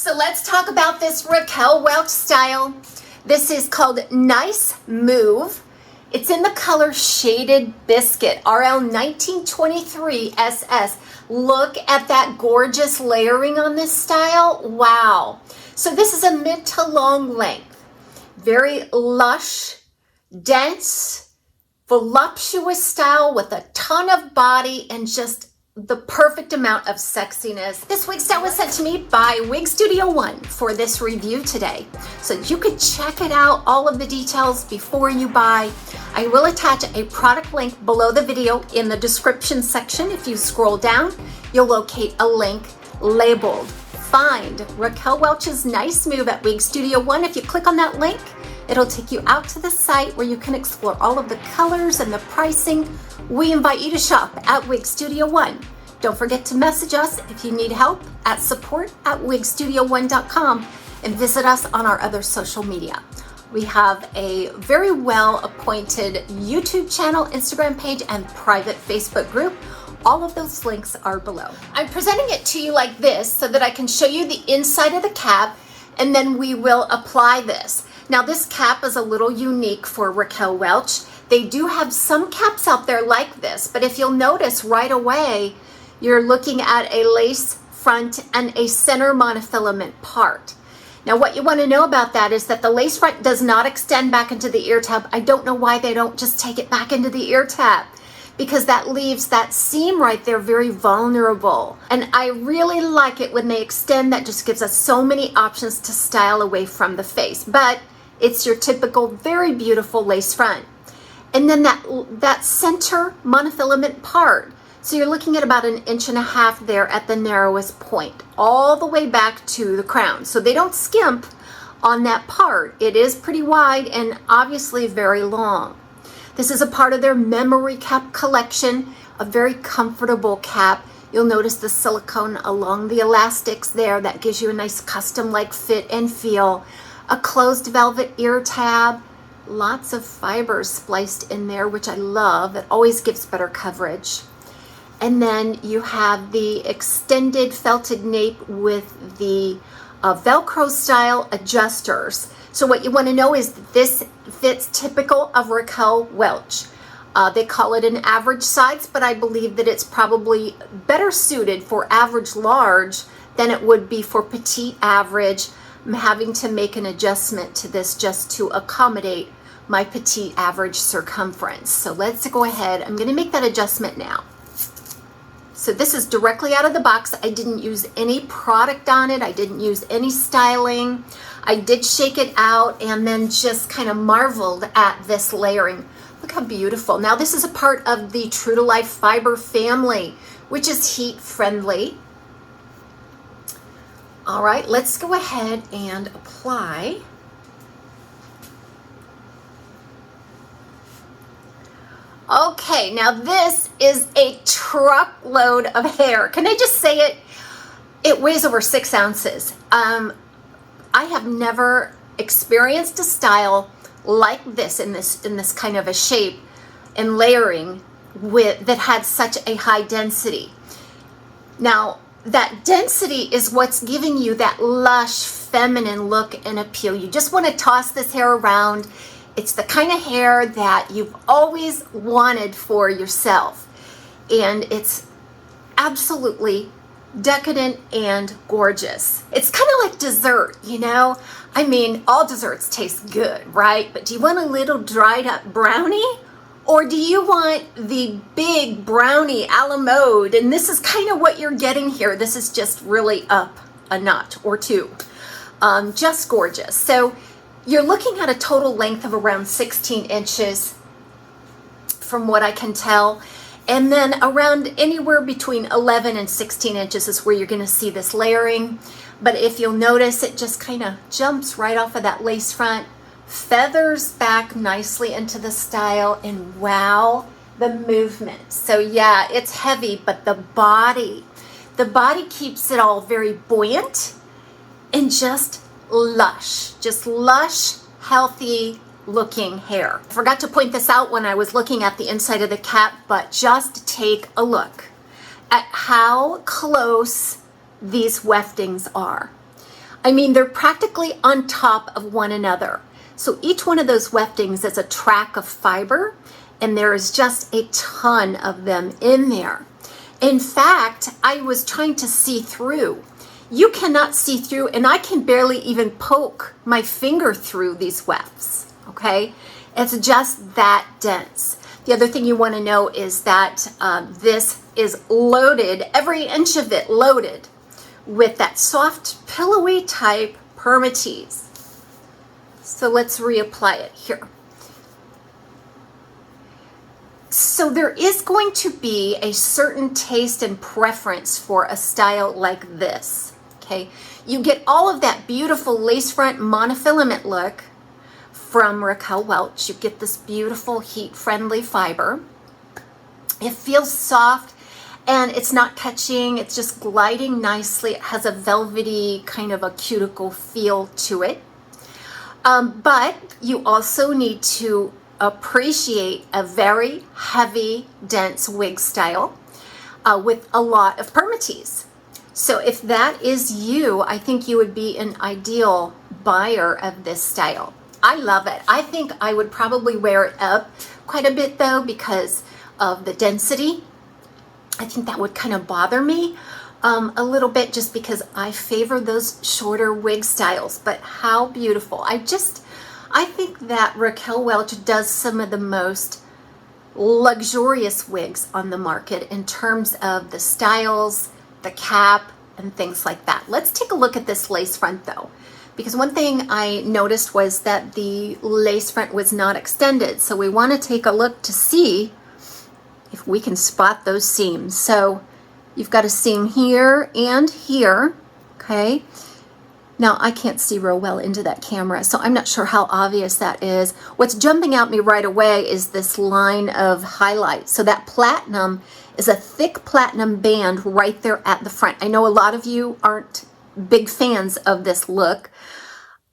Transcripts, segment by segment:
So let's talk about this Raquel Welch style. This is called Nice Move. It's in the color Shaded Biscuit, RL19 SS. Look at that gorgeous layering on this style. Wow. So this is a mid to long length, very lush, dense, voluptuous style with a ton of body and just the perfect amount of sexiness. This wig style was sent to me by Wig Studio One for this review today. So you could check it out, all of the details before you buy. I will attach a product link below the video in the description section. If you scroll down, you'll locate a link labeled Find Raquel Welch's Nice Move at Wig Studio One. If you click on that link, it'll take you out to the site where you can explore all of the colors and the pricing. We invite you to shop at Wig Studio One. Don't forget to message us if you need help at support@wigstudio1.com and visit us on our other social media. We have a very well appointed YouTube channel, Instagram page, and private Facebook group. All of those links are below. I'm presenting it to you like this so that I can show you the inside of the cap, and then we will apply this. Now this cap is a little unique for Raquel Welch. They do have some caps out there like this, but if you'll notice right away, you're looking at a lace front and a center monofilament part. Now what you want to know about that is that the lace front does not extend back into the ear tab. I don't know why they don't just take it back into the ear tab, because that leaves that seam right there very vulnerable. And I really like it when they extend. That just gives us so many options to style away from the face. But it's your typical very beautiful lace front. And then that center monofilament part. So you're looking at about 1.5 inches there at the narrowest point, all the way back to the crown. So they don't skimp on that part. It is pretty wide and obviously very long. This is a part of their memory cap collection, a very comfortable cap. You'll notice the silicone along the elastics there. That gives you a nice custom-like fit and feel. A closed velvet ear tab. Lots of fibers spliced in there, which I love. It always gives better coverage. And then you have the extended felted nape with the Velcro style adjusters. So what you want to know is that this fits typical of Raquel Welch. They call it an average size, but I believe that it's probably better suited for average large than it would be for petite average. I'm having to make an adjustment to this just to accommodate my petite average circumference. So let's go ahead. I'm going to make that adjustment now. So this is directly out of the box. I didn't use any product on it. I didn't use any styling. I did shake it out and then just kind of marveled at this layering. Look how beautiful. Now this is a part of the True to Life fiber family, which is heat friendly. All right, let's go ahead and apply. Okay, now this is a truckload of hair. Can I just say it? It weighs over 6 ounces. I have never experienced a style like this in this kind of a shape and layering that had such a high density. Now, that density is what's giving you that lush feminine look and appeal. You just want to toss this hair around. It's the kind of hair that you've always wanted for yourself. And it's absolutely decadent and gorgeous. It's kind of like dessert, you know? I mean, all desserts taste good, right? But do you want a little dried up brownie? Or do you want the big brownie a la mode? And this is kind of what you're getting here. This is just really up a notch or two. Just gorgeous. So you're looking at a total length of around 16 inches from what I can tell. And then around anywhere between 11 and 16 inches is where you're going to see this layering. But if you'll notice, it just kind of jumps right off of that lace front, feathers back nicely into the style, and wow, the movement. So yeah, it's heavy, but the body keeps it all very buoyant and just lush, healthy looking hair. I forgot to point this out when I was looking at the inside of the cap, but just take a look at how close these weftings are. I mean, they're practically on top of one another. So each one of those weftings is a track of fiber, and there is just a ton of them in there. In fact, I was trying to see through. You cannot see through, and I can barely even poke my finger through these wefts, okay? It's just that dense. The other thing you want to know is that this is loaded, every inch of it loaded with that soft, pillowy type permatease. So let's reapply it here. So there is going to be a certain taste and preference for a style like this, okay? You get all of that beautiful lace front monofilament look from Raquel Welch. You get this beautiful heat-friendly fiber. It feels soft and it's not catching, it's just gliding nicely. It has a velvety kind of a cuticle feel to it. But you also need to appreciate a very heavy, dense wig style with a lot of permatease. So if that is you, I think you would be an ideal buyer of this style. I love it. I think I would probably wear it up quite a bit though because of the density. I think that would kind of bother me a little bit just because I favor those shorter wig styles. But how beautiful. I think that Raquel Welch does some of the most luxurious wigs on the market in terms of the styles, the cap, and things like that. Let's take a look at this lace front though, because one thing I noticed was that the lace front was not extended. So we want to take a look to see if we can spot those seams. So you've got a seam here and here, okay? Now, I can't see real well into that camera, so I'm not sure how obvious that is. What's jumping out me right away is this line of highlight. So that platinum is a thick platinum band right there at the front. I know a lot of you aren't big fans of this look.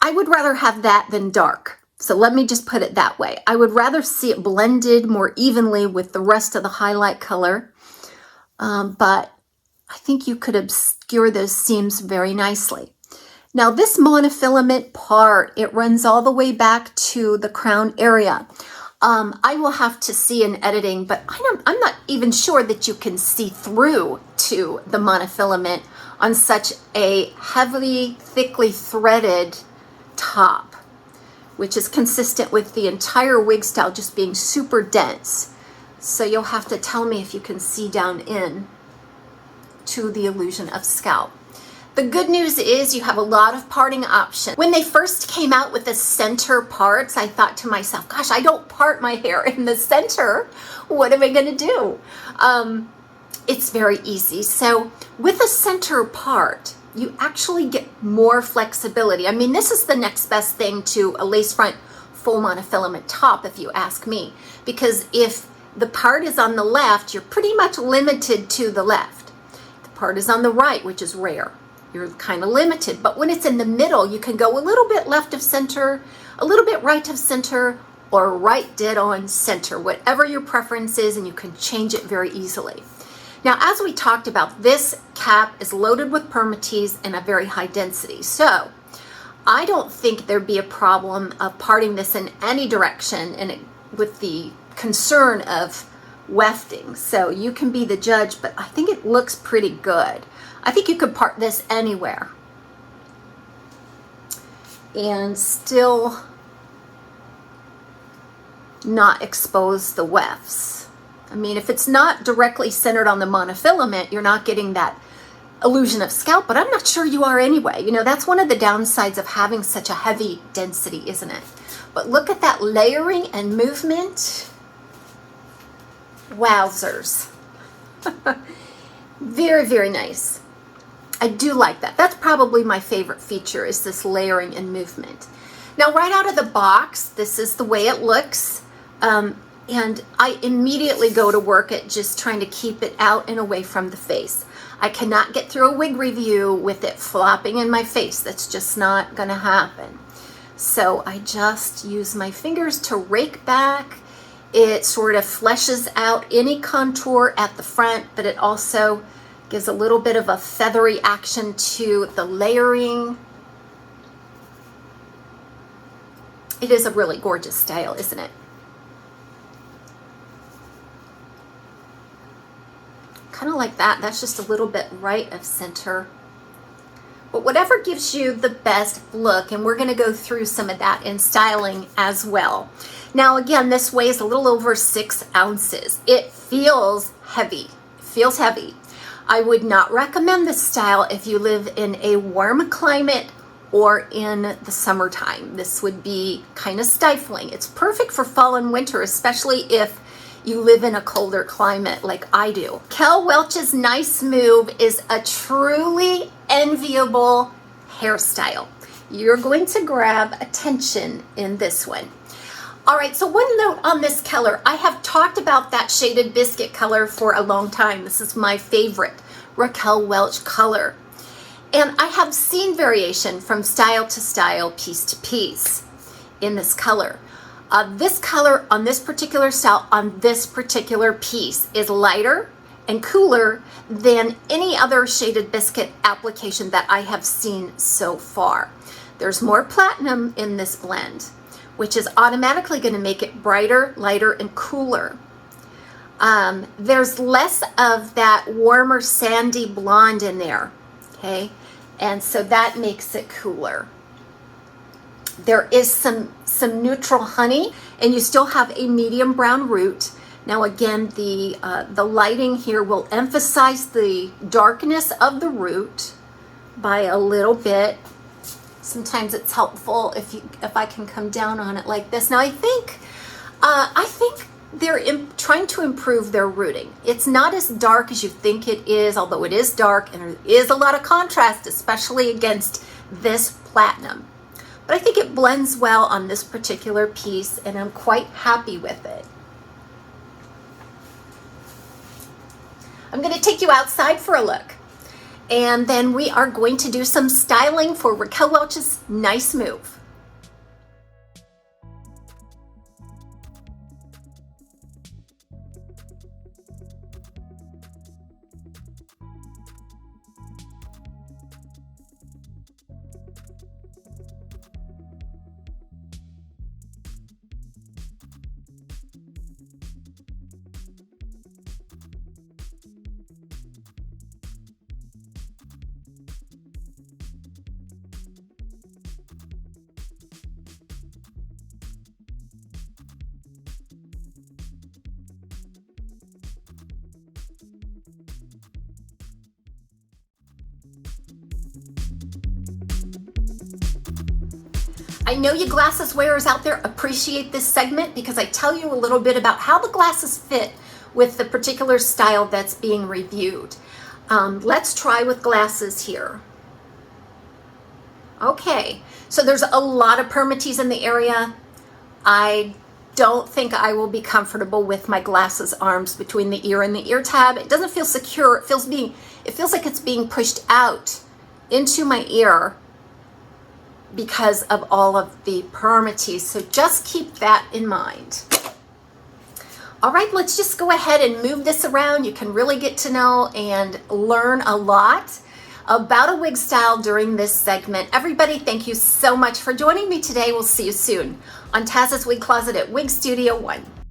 I would rather have that than dark. So let me just put it that way. I would rather see it blended more evenly with the rest of the highlight color. But I think you could obscure those seams very nicely. Now this monofilament part, it runs all the way back to the crown area. I will have to see in editing, but I'm not even sure that you can see through to the monofilament on such a heavily, thickly threaded top, which is consistent with the entire wig style just being super dense. So you'll have to tell me if you can see down in to the illusion of scalp. The good news is you have a lot of parting options. When they first came out with the center parts, I thought to myself, gosh, I don't part my hair in the center. What am I gonna do? It's very easy. So with a center part, you actually get more flexibility. I mean, this is the next best thing to a lace front full monofilament top, if you ask me. Because if the part is on the left, you're pretty much limited to the left. The part is on the right, which is rare. You're kind of limited, but when it's in the middle, you can go a little bit left of center, a little bit right of center, or right dead on center, whatever your preference is, and you can change it very easily. Now, as we talked about, this cap is loaded with permatease and a very high density. So I don't think there'd be a problem of parting this in any direction and with the concern of wefting. So you can be the judge, but I think it looks pretty good. I think you could part this anywhere and still not expose the wefts. I mean, if it's not directly centered on the monofilament, you're not getting that illusion of scalp, but I'm not sure you are anyway. You know, that's one of the downsides of having such a heavy density, isn't it? But look at that layering and movement. Wowzers. Very, very nice. I do like that. That's probably my favorite feature, is this layering and movement. Now, right out of the box, this is the way it looks. And I immediately go to work at just trying to keep it out and away from the face. I cannot get through a wig review with it flopping in my face. That's just not gonna happen. So I just use my fingers to rake back. It sort of fleshes out any contour at the front, but it also gives a little bit of a feathery action to the layering. It is a really gorgeous style, isn't it? Kind of like that. That's just a little bit right of center. But whatever gives you the best look, and we're going to go through some of that in styling as well. Now again, this weighs a little over 6 ounces. It feels heavy. It feels heavy. I would not recommend this style if you live in a warm climate or in the summertime. This would be kind of stifling. It's perfect for fall and winter, especially if you live in a colder climate like I do. Raquel Welch's Nice Move is a truly enviable hairstyle. You're going to grab attention in this one. All right, so one note on this color. I have talked about that shaded biscuit color for a long time. This is my favorite Raquel Welch color. And I have seen variation from style to style, piece to piece in this color. This color on this particular style, on this particular piece, is lighter and cooler than any other shaded biscuit application that I have seen so far. There's more platinum in this blend, which is automatically going to make it brighter, lighter, and cooler. There's less of that warmer sandy blonde in there, okay? And so that makes it cooler. There is some neutral honey, and you still have a medium brown root. Now again, the lighting here will emphasize the darkness of the root by a little bit. Sometimes it's helpful if I can come down on it like this. Now I think they're trying to improve their rooting. It's not as dark as you think it is, although it is dark and there is a lot of contrast, especially against this platinum. But I think it blends well on this particular piece, and I'm quite happy with it. I'm going to take you outside for a look, and then we are going to do some styling for Raquel Welch's Nice Move. I know you glasses wearers out there appreciate this segment because I tell you a little bit about how the glasses fit with the particular style that's being reviewed. Let's try with glasses here. Okay, so there's a lot of permatease in the area. I don't think I will be comfortable with my glasses arms between the ear and the ear tab. It doesn't feel secure. It feels like it's being pushed out into my ear because of all of the permatease. So just keep that in mind. All right, let's just go ahead and move this around. You can really get to know and learn a lot about a wig style during this segment. Everybody, thank you so much for joining me today. We'll see you soon on TAZS Wig Closet at Wig Studio 1.